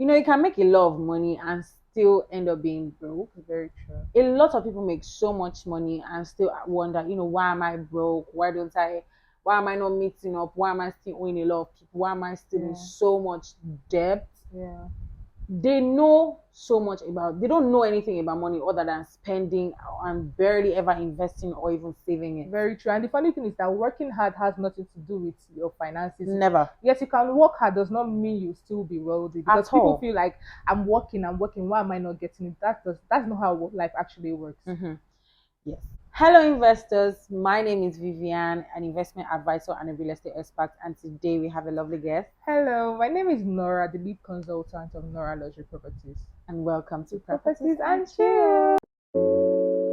You can make a lot of money and still end up being broke. Very true. A lot of people make so much money and still wonder, why am I broke? Why am I not meeting up? Why am I still owing a lot of people? Why am I still in Yeah. so much debt? Yeah. They know so much about, they don't know anything about money other than spending and barely ever investing or even saving it. Very true. And the funny thing is that working hard has nothing to do with your finances. Never. Yes, you can work hard does not mean you still be wealthy because At people all. feel like I'm working. Why am I not getting it? That's not how life actually works. Mm-hmm. Yes. Hello, investors. My name is Vivian, an investment advisor and a real estate expert. And today we have a lovely guest. Hello, my name is Nora, the lead consultant of Nora Luxury Properties. And welcome to The Properties properties and and Chill. chill.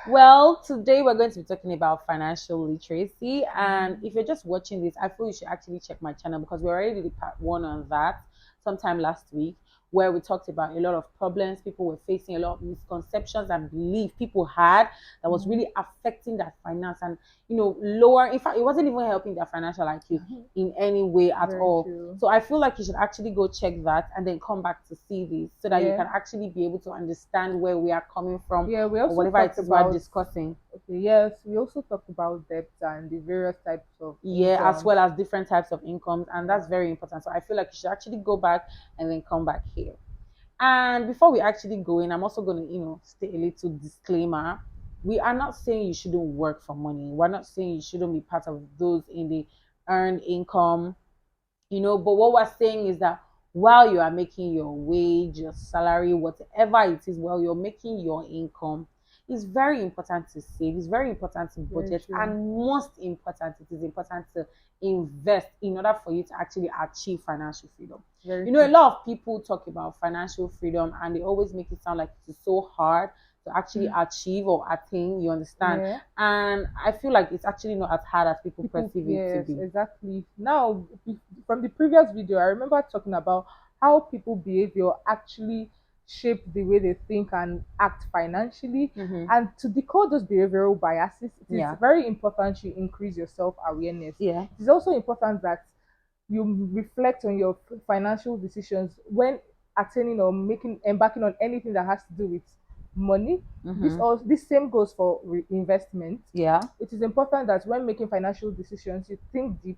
Well, today we're going to be talking about financial literacy. And if you're just watching this, I feel you should actually check my channel because we already did part one on that sometime last week, where we talked about a lot of problems people were facing, a lot of misconceptions and belief people had that was really affecting their finance and lower. In fact, it wasn't even helping their financial IQ in any way at Very all. true. So I feel like you should actually go check that and then come back to see this so that you Yeah. can actually be able to understand where we are coming from Yeah, we or also whatever it talked is we're about discussing. okay, yes, we also talked about debt and the various types of Yeah, as income. well as different types of incomes, and that's very important. So I feel like you should actually go back and then come back here. And before we actually go in, I'm also going to, state a little disclaimer. We are not saying you shouldn't work for money. We're not saying you shouldn't be part of those in the earned income, but what we're saying is that while you are making your wage, your salary, whatever it is, while you're making your income, it's very important to save, it's very important to Very budget, true. and most important, it is important to invest in order for you to actually achieve financial freedom. Very A true. lot of people talk about financial freedom and they always make it sound like it's so hard to actually achieve or attain, you understand? Yeah. And I feel like it's actually not as hard as people People, perceive it to yes, be. exactly. Now, from the previous video, I remember talking about how people behavior actually shape the way they think and act financially. Mm-hmm. And to decode those behavioral biases, it is Yeah. very important you increase your self awareness. Yeah. It is also important that you reflect on your financial decisions when attaining or embarking on anything that has to do with money. Mm-hmm. This same goes for investment. Yeah. It is important that when making financial decisions, you think deep,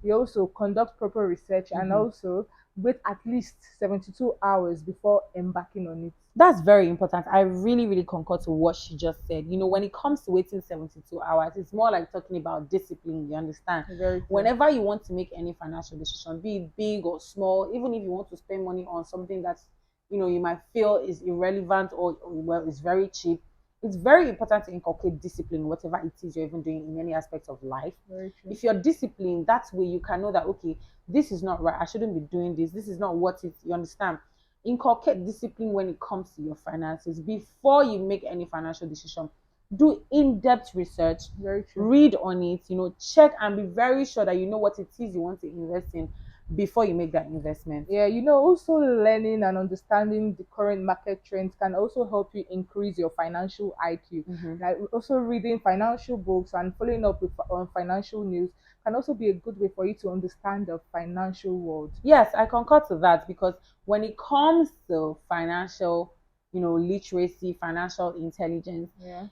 you also conduct proper research, and Mm-hmm. also wait at least 72 hours before embarking on it. That's very important. I really, really concur to what she just said. When it comes to waiting 72 hours, it's more like talking about discipline. You understand? Very true. Whenever you want to make any financial decision, be it big or small, even if you want to spend money on something that's, you might feel is irrelevant or well, is very cheap, it's very important to inculcate discipline, whatever it is you're even doing in any aspect of life. Very true. If you're disciplined, that way you can know that, okay, this is not right. I shouldn't be doing this. This is not what it, you understand? Inculcate discipline when it comes to your finances before you make any financial decision. Do in-depth research, Very true. read on it, check and be very sure that you know what it is you want to invest in before you make that investment. Yeah, also learning and understanding the current market trends can also help you increase your financial IQ. Mm-hmm. Like also reading financial books and following up with on financial news can also be a good way for you to understand the financial world. Yes, I concur to that because when it comes to financial, literacy, financial intelligence, Yeah.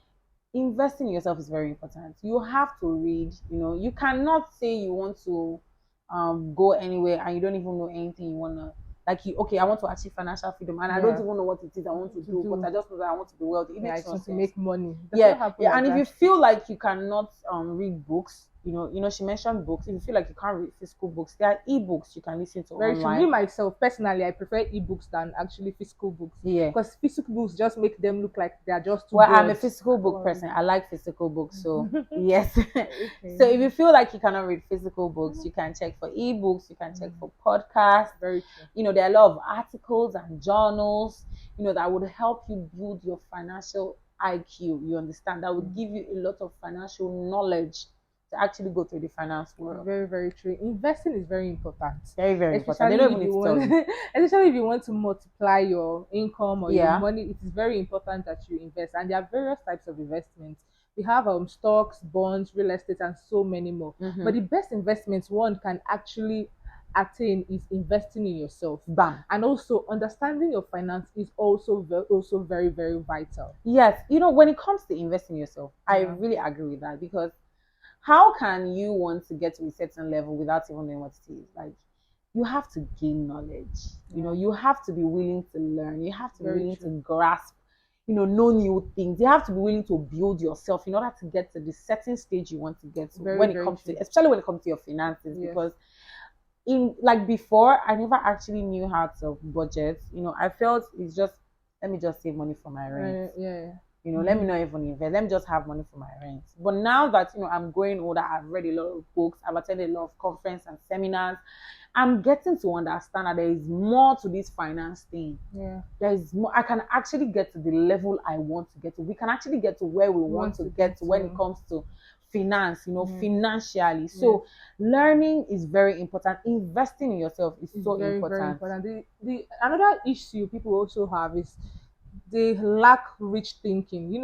investing in yourself is very important. You have to read, you cannot say you want to go anywhere and you don't even know anything you want to okay, I want to achieve financial freedom and I don't Yeah. even know what it is I want to do, but I just know that I want to be wealthy. It Yeah, I makes just no want to sense. make money. Does not Yeah, happen yeah. like And if that. you feel like you cannot read books, she mentioned books. If you feel like you can't read physical books, there are ebooks you can listen to Very true. Me online. myself, personally, I prefer ebooks than actually physical books. Yeah. Because physical books just make them look like they are just too Well, I'm a broad. physical book Oh, person. I like physical books, so yes. okay. So if you feel like you cannot read physical books, you can check for ebooks, you can check for podcasts. Very true. There are a lot of articles and journals, that would help you build your financial IQ. You understand? That would give you a lot of financial knowledge to actually go through the finance world. Very, very true. Investing is very important. Very, very important. They Especially don't if even need you to tell want, you. especially if you want to multiply your income or your Yeah. money, it is very important that you invest. And there are various types of investments. We have stocks, bonds, real estate, and so many more. Mm-hmm. But the best investments one can actually attain is investing in yourself. Bam. And also understanding your finance is also very, very vital. Yes, when it comes to investing in yourself, I Yeah. really agree with that, because how can you want to get to a certain level without even knowing what it is? Like, you have to gain knowledge. Yeah. You have to be willing to learn. You have to be Very willing to true. grasp, know new things. You have to be willing to build yourself in order to get to the certain stage you want to get to Very, when it very comes true. to, especially when it comes to your finances, Yes. because in like before, I never actually knew how to budget. I felt it's just, let me just save money for my rent. Yeah. Let me not even invest. Let me just have money for my rent. But now that I'm growing older, I've read a lot of books, I've attended a lot of conferences and seminars. I'm getting to understand that there is more to this finance thing. Yeah. There is more. I can actually get to the level I want to get to. We can actually get to where we want to get to when it comes to finance, financially. So learning is very important. Investing in yourself is so Very, very important. important. The another issue people also have is they lack rich thinking.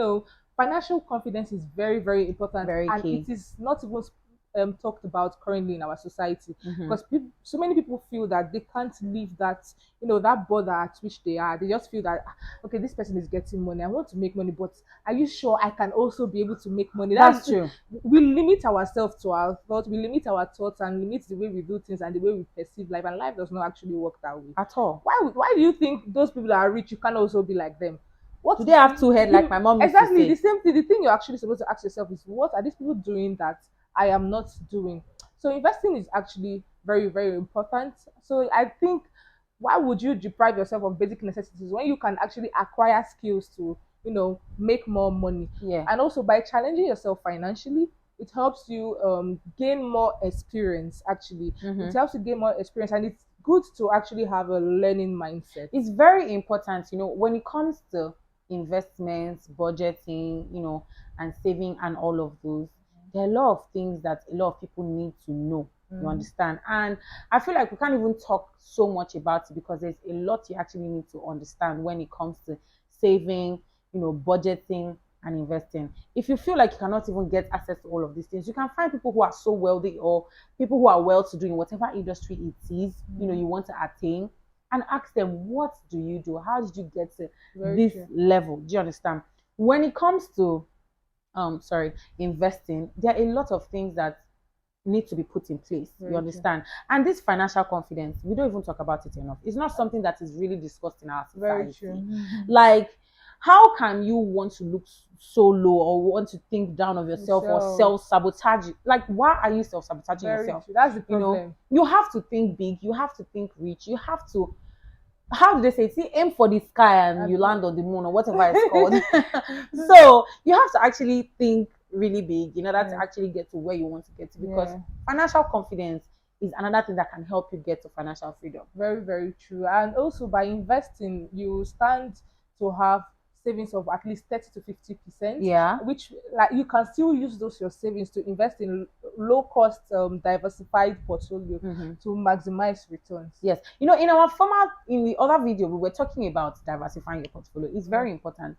Financial confidence is very, very important, Very and key. it is not even talked about currently in our society, Mm-hmm. because so many people feel that they can't leave that border at which they are. They just feel that, okay, this person is getting money. I want to make money, but are you sure I can also be able to make money? That's true. We limit ourselves to our thoughts. We limit our thoughts and limit the way we do things and the way we perceive life. And life does not actually work that way At all. Why do you think those people that are rich, you can also be like them? What Do they have two heads like my mom used to exactly say? the same thing? The thing you're actually supposed to ask yourself is, what are these people doing that I am not doing? So investing is actually very, very important. So I think, why would you deprive yourself of basic necessities when you can actually acquire skills to make more money? Yeah. And also, by challenging yourself financially, it helps you gain more experience. Actually, it helps you gain more experience, and it's good to actually have a learning mindset. It's very important, when it comes to investments, budgeting, and saving and all of those. There are a lot of things that a lot of people need to know. You understand? And I feel like we can't even talk so much about it, because there's a lot you actually need to understand when it comes to saving, budgeting and investing. If you feel like you cannot even get access to all of these things, you can find people who are so wealthy, or people who are well to do in whatever industry it is, you want to attain, and ask them, what do you do? How did you get to this level? Do you understand? When it comes to investing, there are a lot of things that need to be put in place. You understand? And this financial confidence, we don't even talk about it enough. It's not something that is really discussed in our society. Very true. Like, how can you want to look so low, or want to think down of yourself, or self-sabotage? Like, why are you self-sabotaging yourself? True. That's the problem. You have to think big, you have to think rich, you have to, how do they say, see, aim for the sky and you land on the moon, or whatever it's called. So you have to actually think really big in order to actually get to where you want to get to, because financial confidence is another thing that can help you get to financial freedom. Very, very true. And also, by investing, you stand to have savings of at least 30 to 50%. Yeah. Which, like, you can still use your savings to invest in low cost, diversified portfolio to maximize returns. Yes. In the other video, we were talking about diversifying your portfolio. It's very important.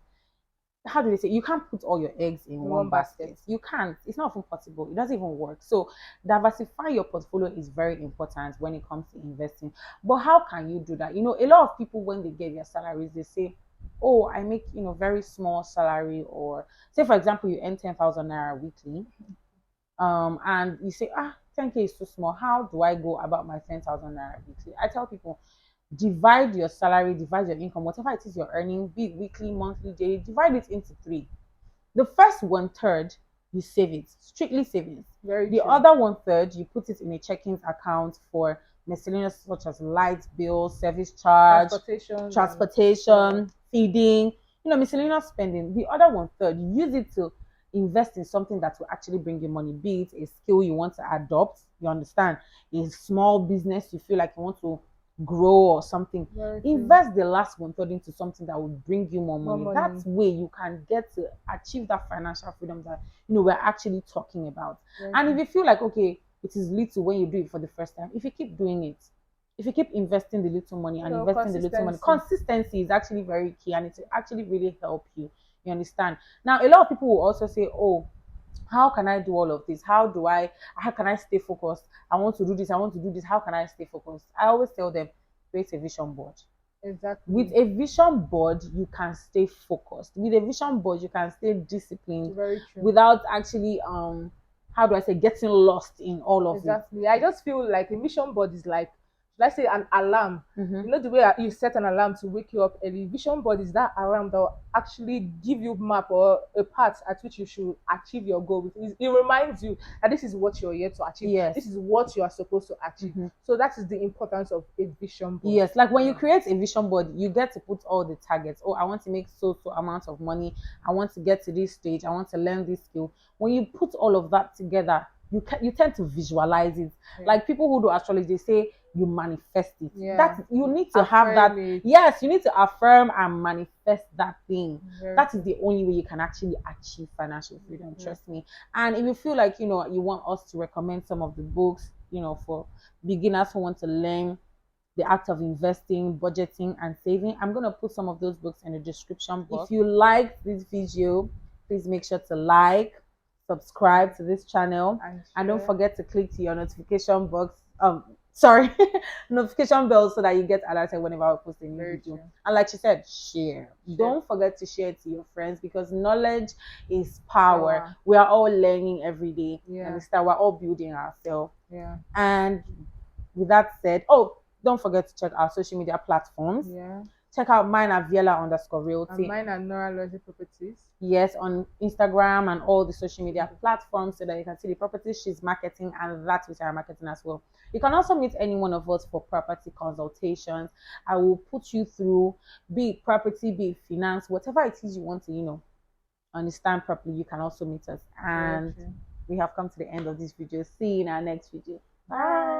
How do they say? You can't put all your eggs in one basket. You can't. It's not even possible. It doesn't even work. So diversify your portfolio is very important when it comes to investing. But how can you do that? A lot of people, when they get their salaries, they say, oh, I make very small salary, or say, for example, you earn 10,000 naira weekly, and you say, 10K is too small. How do I go about my 10,000 naira weekly? I tell people, divide your salary, divide your income, whatever it is you're earning, be it weekly, monthly, daily, divide it into 3. The first 1/3, you save it, strictly savings. The other 1/3, you put it in a checkings account for miscellaneous, such as light bill, service charge, transportation, feeding, miscellaneous spending. The other 1/3, you use it to invest in something that will actually bring you money, be it a skill you want to adopt, you understand, a small business you feel like you want to grow or something. Invest the last 1/3 into something that will bring you more money. That way you can get to achieve that financial freedom that we're actually talking about. And if you feel like, okay, it is little when you do it for the first time, if you keep doing it, if you keep investing the little money and investing the little money, consistency is actually very key, and it will actually really help you. You understand? Now, a lot of people will also say, oh, how can I do all of this? How can I stay focused? I want to do this, I want to do this. How can I stay focused? I always tell them, create a vision board. With Exactly. a vision board, you can stay focused. With a vision board, you can stay disciplined Very true. without actually how do I say, getting lost in all of it. Exactly. I just feel like a vision board is like, let's say, an alarm. Mm-hmm. You know the way you set an alarm to wake you up early. Vision board is that alarm that will actually give you map or a path at which you should achieve your goal. It reminds you that this is what you're here to achieve. Yes. This is what you are supposed to achieve. Mhm. So that is the importance of a vision board. Yes, like when you Yeah. create a vision board, you get to put all the targets. Oh, I want to make so amount of money. I want to get to this stage. I want to learn this skill. When you put all of that together, you tend to visualize it. Yeah. Like people who do astrology, they say you manifest it. Yeah. That you need to have that. Affirm it. Yes, you need to affirm and manifest that thing. Very That is the only way you can actually achieve financial freedom. Yeah. Trust me. And if you feel like you want us to recommend some of the books, for beginners who want to learn the act of investing, budgeting, and saving. I'm going to put some of those books in the description box. If you liked this video, please make sure to like, subscribe to this channel, and don't forget to click to your notification box. Sorry, notification bell so that you get alerted whenever I post a new video. True. And like she said, share. Don't forget to share to your friends because knowledge is power. We are all learning every day. Yeah. Understand? We're all building ourselves. Yeah. And with that said, don't forget to check our social media platforms. Yeah. Check out mine at Viela_Realty. And mine are Nora Loyalty Properties. Yes, on Instagram and all the social media platforms so that you can see the properties she's marketing and that which I'm marketing as well. You can also meet any one of us for property consultations. I will put you through, be it property, be it finance, whatever it is you want to, understand properly, you can also meet us. And we have come to the end of this video. See you in our next video. Bye.